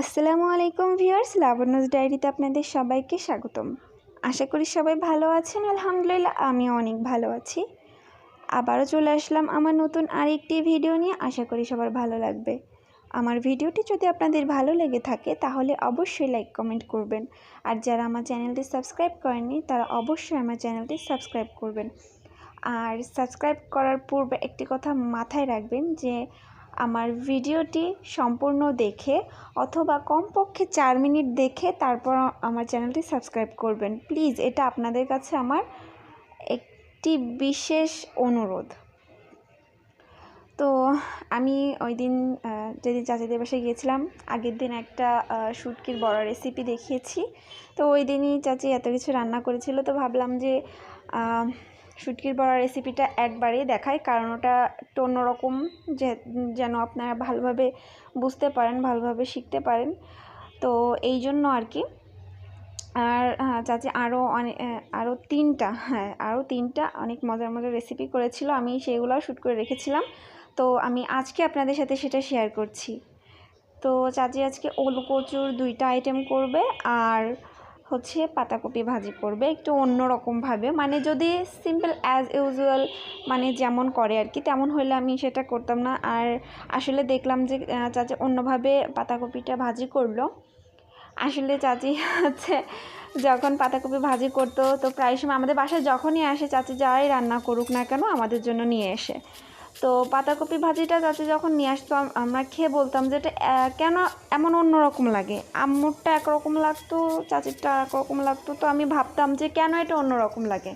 আসসালামু আলাইকুম ভিউয়ার্স, লাবণ্যস ডায়েরিতে আপনাদের সবাইকে স্বাগতম। আশা করি সবাই ভালো আছেন। আলহামদুলিল্লাহ আমিও অনেক ভালো আছি। আবারও চলে আসলাম আমার নতুন আরেকটি ভিডিও নিয়ে। আশা করি সবার ভালো লাগবে। আমার ভিডিওটি যদি আপনাদের ভালো লেগে থাকে তাহলে অবশ্যই লাইক কমেন্ট করবেন। আর যারা আমার চ্যানেলটি সাবস্ক্রাইব করেননি তারা অবশ্যই আমার চ্যানেলটি সাবস্ক্রাইব করবেন। আর সাবস্ক্রাইব করার পূর্বে একটি কথা মাথায় রাখবেন যে আমার ভিডিওটি সম্পূর্ণ দেখে অথবা কমপক্ষে 4 মিনিট দেখে তারপর আমার চ্যানেলটি সাবস্ক্রাইব করবেন। প্লিজ, এটা আপনাদের কাছে আমার একটি বিশেষ অনুরোধ। তো আমি ওই দিন যেদিন চাচিদের বাসায় গিয়েছিলাম, আগের দিন একটা শুটকির বড়া রেসিপি দেখিয়েছি। তো ওই দিনই চাচি এত কিছু রান্না করেছিল, তো ভাবলাম যে শুটকির বড়া রেসিপিটা একবারেই দেখাই, কারণ ওটা একটু অন্যরকম, যেন আপনারা ভালোভাবে বুঝতে পারেন, ভালোভাবে শিখতে পারেন। তো এই জন্য আর কি। আর চাচি আরও তিনটা অনেক মজার মজার রেসিপি করেছিল, আমি সেগুলো শ্যুট করে রেখেছিলাম। তো আমি আজকে আপনাদের সাথে সেটা শেয়ার করছি। তো চাচি আজকে ওল কচুর 2টা আইটেম করবে, আর হচ্ছে পাতাকপি ভাজি করবে একটু অন্যরকমভাবে। মানে যদি সিম্পল অ্যাজ ইউজুয়াল মানে যেমন করে আর কি, তেমন হলে আমি সেটা করতাম না। আর আসলে দেখলাম যে চাচি অন্যভাবে পাতাকপিটা ভাজি করলো। আসলে চাচি হচ্ছে যখন পাতাকপি ভাজি করতো, তো প্রায় সময় আমাদের বাসায় যখনই আসে চাচি যাই রান্না করুক না কেন আমাদের জন্য নিয়ে এসে, তো পাতাকপি ভাজিটা চাচি যখন নিয়ে আসতো আমরা খেয়ে বলতাম যে এটা কেন এমন অন্যরকম লাগে। আম্মুরটা একরকম লাগতো, চাচিরটা একরকম লাগতো। তো আমি ভাবতাম যে কেন এটা অন্যরকম লাগে।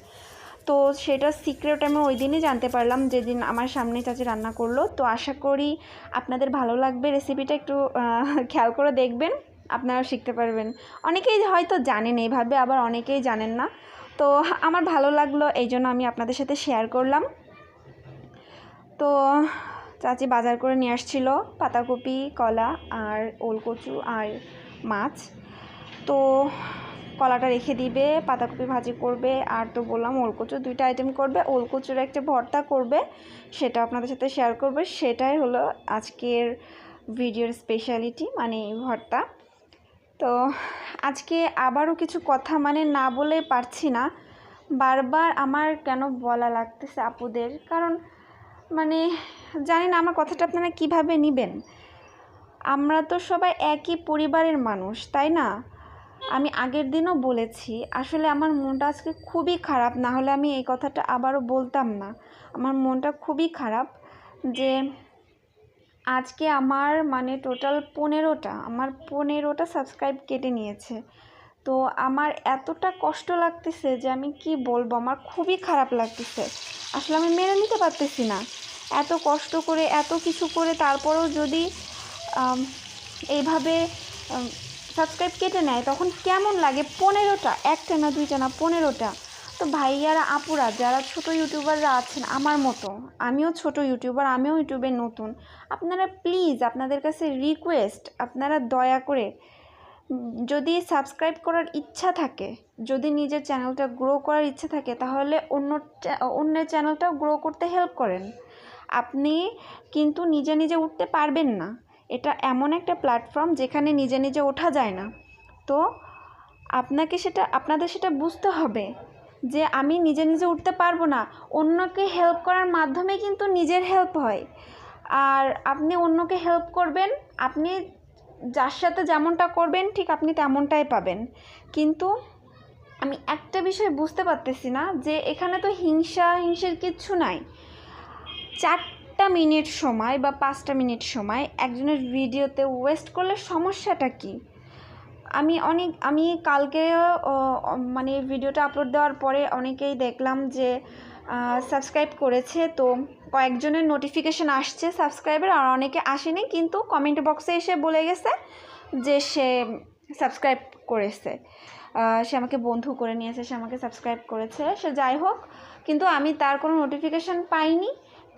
তো সেটা সিক্রেট আমি ওই দিনই জানতে পারলাম, যেদিন আমার সামনে চাচি রান্না করলো। তো আশা করি আপনাদের ভালো লাগবে রেসিপিটা, একটু খেয়াল করে দেখবেন, আপনারাও শিখতে পারবেন। অনেকেই হয়তো জানেন এইভাবে, আবার অনেকেই জানেন না। তো আমার ভালো লাগলো, এই জন্য আমি আপনাদের সাথে শেয়ার করলাম। তো চাচি বাজার করে নিয়ে আসছিল পাতাকপি, কলা আর ওলকচু আর মাছ। তো কলাটা রেখে দিবে, পাতাকপি ভাজি করবে, আর তো বললাম ওলকচুর 2টা আইটেম করবে। ওলকচুর একটা ভর্তা করবে, সেটা আপনাদের সাথে শেয়ার করবে। সেটাই হলো আজকের ভিডিওর স্পেশালিটি, মানে ভর্তা। তো আজকে আবারও কিছু কথা মানে না বলে পারছি না, বারবার আমার কেন বলা লাগতেছে আপুদের, কারণ মানে জানি না আমার কথাটা আপনারা কিভাবে নেবেন। আমরা তো সবাই একই পরিবারের মানুষ, তাই না? আমি আগের দিনও বলেছি, আসলে আমার মনটা আজকে খুবই খারাপ, না হলে আমি এই কথাটা আবারও বলতাম না। আমার মনটা খুবই খারাপ যে আজকে আমার মানে টোটাল 15টা সাবস্ক্রাইব কেটে নিয়েছে। তো আমার এতটা কষ্ট লাগতেছে যে আমি কি বলবো, আমার খুবই খারাপ লাগতেছে। আসলে আমি মেনে নিতে পারতেছি না, এত কষ্ট করে এত কিছু করে তারপরেও যদি এইভাবে সাবস্ক্রাইব কেটে নেয় তখন কেমন লাগে। 15টা, একটা না 2টা না, 15টা। তো ভাইয়ারা আপুরা যারা ছোট ইউটিউবাররা আছেন আমার মতো, আমিও ছোট ইউটিউবার, আমিও ইউটিউবে নতুন, আপনারা প্লিজ, আপনাদের কাছে রিকোয়েস্ট, আপনারা দয়া করে যদি সাবস্ক্রাইব করার ইচ্ছা থাকে, যদি নিজের চ্যানেলটা গ্রো করার ইচ্ছা থাকে, তাহলে অন্যের চ্যানেলটাও গ্রো করতে হেল্প করেন। আপনি কিন্তু নিজে নিজে উঠতে পারবেন না, এটা এমন একটা প্ল্যাটফর্ম যেখানে নিজে নিজে ওঠা যায় না। তো আপনাদের সেটা বুঝতে হবে যে আমি নিজে নিজে উঠতে পারবো না, অন্যকে হেল্প করার মাধ্যমে কিন্তু নিজের হেল্প হয়। আর আপনি অন্যকে হেল্প করবেন, আপনি যার সাথে যেমনটা করবেন ঠিক আপনি তেমনটাই পাবেন। কিন্তু আমি একটা বিষয় বুঝতে পারতেছি না যে এখানে তো হিংসের কিচ্ছু নাই। 4টা মিনিট সময় বা 5টা মিনিট সময় একজনের ভিডিওতে ওয়েস্ট করলে সমস্যাটা কি? আমি কালকে মানে ভিডিওটা আপলোড দেওয়ার পরে অনেকেই দেখলাম যে সাবস্ক্রাইব করেছে। তো কয়েকজনের নোটিফিকেশান আসছে সাবস্ক্রাইবের, আর অনেকে আসেনি, কিন্তু কমেন্ট বক্সে এসে বলে গেছে যে সে সাবস্ক্রাইব করেছে, সে আমাকে বন্ধু করে নিয়েছে, সে আমাকে সাবস্ক্রাইব করেছে। সে যাই হোক, কিন্তু আমি তার কোনো নোটিফিকেশান পাইনি।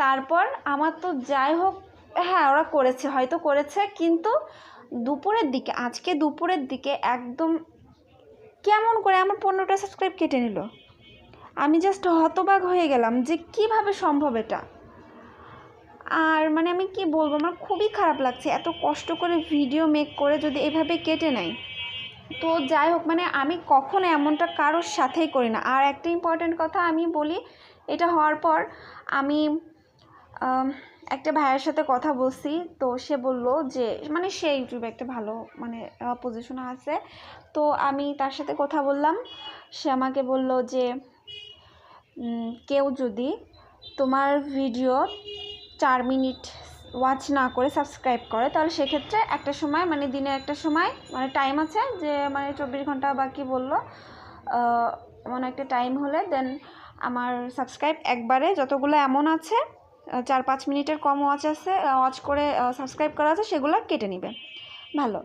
তারপর আমার তো যাই হোক, হ্যাঁ ওরা করেছে, হয়তো করেছে, কিন্তু আজকে দুপুরের দিকে একদম কেমন করে আমার 15টা সাবস্ক্রাইব কেটে নিল। আমি জাস্ট হতবাক হয়ে গেলাম যে কিভাবে সম্ভব এটা। আর মানে আমি কি বলবো, আমার খুবই খারাপ লাগছে এত কষ্ট করে ভিডিও মেক করে যদি এভাবে কেটে নেয়। তো যাই হোক, মানে আমি কখনো এমনটা কারোর সাথেই করি না। আর একটা ইম্পর্ট্যান্ট কথা আমি বলি, এটা হওয়ার পর আমি একটা ভাইয়ের সাথে কথা বলছি। তো সে বলল যে মানে সে ইউটিউবে একটা ভালো মানে পজিশনে আছে। তো আমি তার সাথে কথা বললাম। সে আমাকে বলল যে কেউ যদি তোমার ভিডিও 4 মিনিট ওয়াচ না করে সাবস্ক্রাইব করে, তাহলে সেক্ষেত্রে একটা সময় মানে দিনের একটা সময় মানে টাইম আছে যে মানে 24 ঘন্টা বা কি বললো এমন একটা টাইম হলে দেন আমার সাবস্ক্রাইব একবারে যতগুলো এমন আছে 4-5 মিনিটের কম ওয়াচ আছে, ওয়াচ করে সাবস্ক্রাইব করা আছে, সেগুলো কেটে নেবে। ভালো।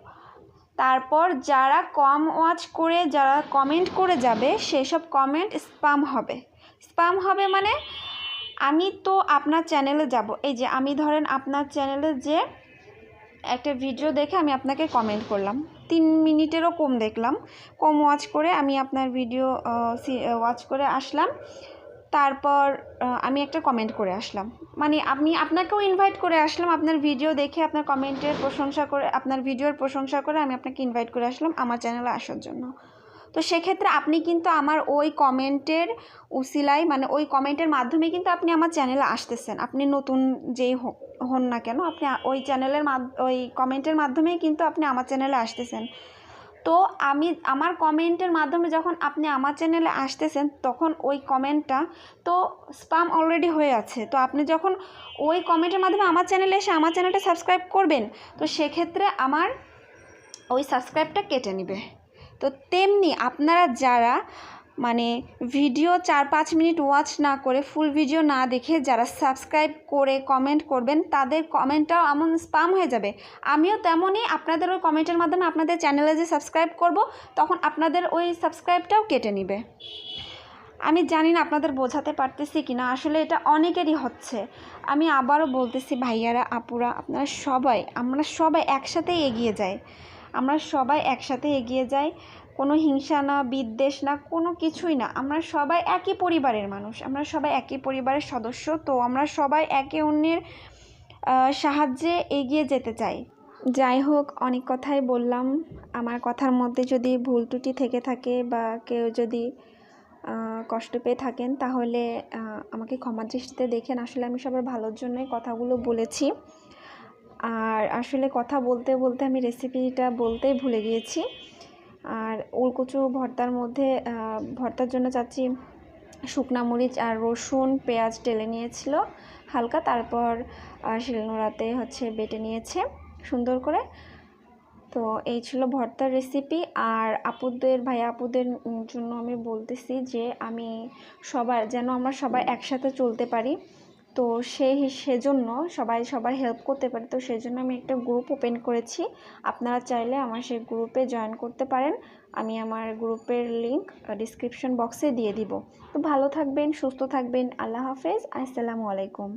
তারপর যারা কম ওয়াচ করে যারা কমেন্ট করে যাবে সেসব কমেন্ট স্প্যাম হবে। স্প্যাম হবে মানে আমি তো আপনার চ্যানেলে যাব, এই যে আমি ধরেন আপনার চ্যানেলে যে একটা ভিডিও দেখে আমি আপনাকে কমেন্ট করলাম, 3 মিনিটেরও কম দেখলাম, কম ওয়াচ করে আমি আপনার ভিডিও ওয়াচ করে আসলাম, তারপর আমি একটা কমেন্ট করে আসলাম, মানে আমি আপনাকেও ইনভাইট করে আসলাম, আপনার ভিডিও দেখে আপনার কমেন্টের প্রশংসা করে আপনার ভিডিওর প্রশংসা করে আমি আপনাকে ইনভাইট করে আসলাম আমার চ্যানেলে আসার জন্য। তো সেক্ষেত্রে আপনি কিন্তু আমার ওই কমেন্টের উসিলায় মানে ওই কমেন্টের মাধ্যমে কিন্তু আপনি আমার চ্যানেলে আসতেছেন। আপনি নতুন যেই হন না কেন, আপনি ওই চ্যানেলের ওই কমেন্টের মাধ্যমেই কিন্তু আপনি আমার চ্যানেলে আসতেছেন। তো আমার কমেন্টের মাধ্যমে যখন আপনি আমার চ্যানেলে আসতেছেন, তখন ওই কমেন্টটা তো স্প্যাম অলরেডি হয়ে আছে। তো আপনি যখন ওই কমেন্টের মাধ্যমে আমার চ্যানেলে এসে আমার চ্যানেলটা সাবস্ক্রাইব করবেন, তো সেক্ষেত্রে আমার ওই সাবস্ক্রাইবটা কেটে নেবে। তো তেমনি আপনারা যারা মানে ভিডিও 4-5 মিনিট ওয়াচ না করে ফুল ভিডিও না দেখে যারা সাবস্ক্রাইব করে কমেন্ট করবেন, তাদের কমেন্টটাও এমন স্প্যাম হয়ে যাবে। আমিও তেমনই আপনাদের ওই কমেন্টের মাধ্যমে আপনাদের চ্যানেলে যে সাবস্ক্রাইব করব, তখন আপনাদের ওই সাবস্ক্রাইবটাও কেটে নেবে। আমি জানি না আপনাদের বোঝাতে পারতেছি কি না, আসলে এটা অনেকেরই হচ্ছে। আমি আবারও বলতেছি ভাইয়ারা আপুরা, আমরা সবাই একসাথেই এগিয়ে যাই। আমরা সবাই একসাথে এগিয়ে যাই, কোনো হিংসা না, বিদ্বেষ না, কোনো কিছুই না। আমরা সবাই একই পরিবারের মানুষ, আমরা সবাই একই পরিবারের সদস্য। তো আমরা সবাই একে অন্যের সাহায্যে এগিয়ে যেতে চাই। যাই হোক, অনেক কথাই বললাম। আমার কথার মধ্যে যদি ভুল ত্রুটি থেকে থাকে বা কেউ যদি কষ্ট পেয়ে থাকেন, তাহলে আমাকে ক্ষমার দৃষ্টিতে দেখেন। আসলে আমি সবার ভালোর জন্যই কথাগুলো বলেছি। আর আসলে কথা বলতে বলতে আমি রেসিপিটা বলতেই ভুলে গিয়েছি। আর ওলকচু ভর্তার মধ্যে ভর্তার জন্য চাচ্ছি শুকনা মরিচ আর রসুন পেঁয়াজ টেলে নিয়েছিল হালকা, তারপর শিলনোড়াতে বেটে নিয়েছে সুন্দর করে। তো এই ছিল ভর্তার রেসিপি। আর ভাইয়া আপুদের জন্য আমি বলতেছি যে আমি যেন আমরা সবাই একসাথে চলতে পারি। তো সেজন্য সবার হেল্প করতে পারি। তো সেজন্য আমি একটা গ্রুপ ওপেন করেছি, আপনারা চাইলে আমার সেই গ্রুপে জয়েন করতে পারেন। আমি আমার গ্রুপের লিংক ডিসক্রিপশন বক্সে দিয়ে দিব। তো ভালো থাকবেন, সুস্থ থাকবেন। আল্লাহ হাফেজ, আসসালামু আলাইকুম।